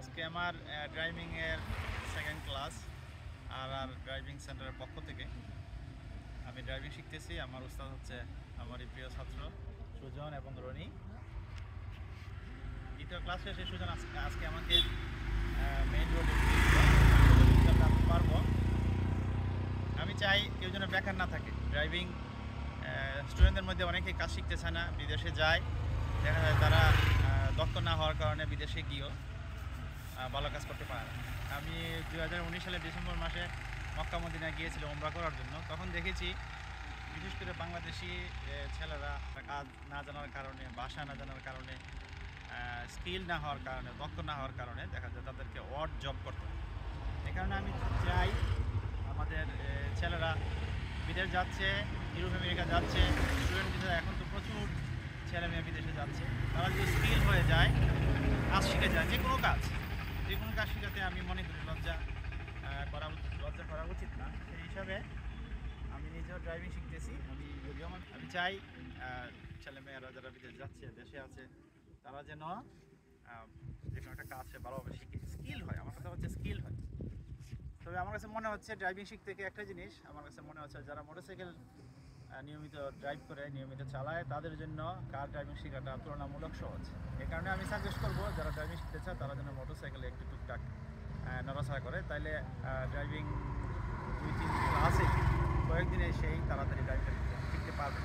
আজকে আমার ড্রাইভিংয়ের second class আর driving সেন্টারের পক্ষ থেকে আমি ড্রাইভিং শিখতেছি। আমার উস্তাদ হচ্ছে আমারই প্রিয় ছাত্র সুজন এবং রনি। দ্বিতীয় ক্লাস শেষে সুজন আজকে আমাকে মেইন রোডে পারবো। আমি চাই কেউ যেন বেকার না থাকে। ড্রাইভিং স্টুডেন্টদের মধ্যে অনেকেই কাজ শিখতে চায় না, বিদেশে যায়, দেখা যায় তারা দক্ষ না হওয়ার কারণে বিদেশে গিয়েও ভালো কাজ করতে পারে না। আমি 2019 সালে ডিসেম্বর মাসে মক্কা মদিনা গিয়েছিলাম উমরা করার জন্য। তখন দেখেছি বিশেষ করে বাংলাদেশি ছেলেরা কাজ না জানার কারণে, ভাষা না জানার কারণে, স্কিল না হওয়ার কারণে, দক্ষ না হওয়ার কারণে দেখা যায় তাদেরকে অড জব করতে হয়। এই কারণে আমি চাই আমাদের ছেলেরা বিদেশ যাচ্ছে, ইউরোপ আমেরিকা যাচ্ছে, স্টুডেন্ট ভিসা এখন তো প্রচুর ছেলে মেয়ে বিদেশে যাচ্ছে। তারা যদি স্কিল হয়ে যায়, কাজ শিখে যায়, যে কোনো কাজ শিখাতে আমি মনে করি লজ্জা করা উচিত না। সেই হিসাবে আমি নিজেও ড্রাইভিং শিখতেছি। আমি চাই ছেলেমেয়েরা যারা বিদেশ যাচ্ছে, দেশে আছে, তারা যেন যে কোনো একটা কাজ ভালোভাবে শিখে স্কিল হয়। আমার কথা হচ্ছে স্কিল হয়। তবে আমার কাছে মনে হচ্ছে ড্রাইভিং শিখতে গিয়ে একটা জিনিস আমার কাছে মনে হচ্ছে, যারা মোটরসাইকেল নিয়মিত ড্রাইভ করে, নিয়মিত চালায়, তাদের জন্য কার ড্রাইভিং শেখাটা তুলনামূলক সহজ। এই কারণে আমি সাজেস্ট করবো যারা ড্রাইভিং শিখতে চায় তারা যেন মোটরসাইকেলে একটু টুকটাক নড়াচড়া করে, তাইলে ড্রাইভিং 2-3 ক্লাসে কয়েকদিনে সেই তাড়াতাড়ি ড্রাইভিং শিখতে পারবে।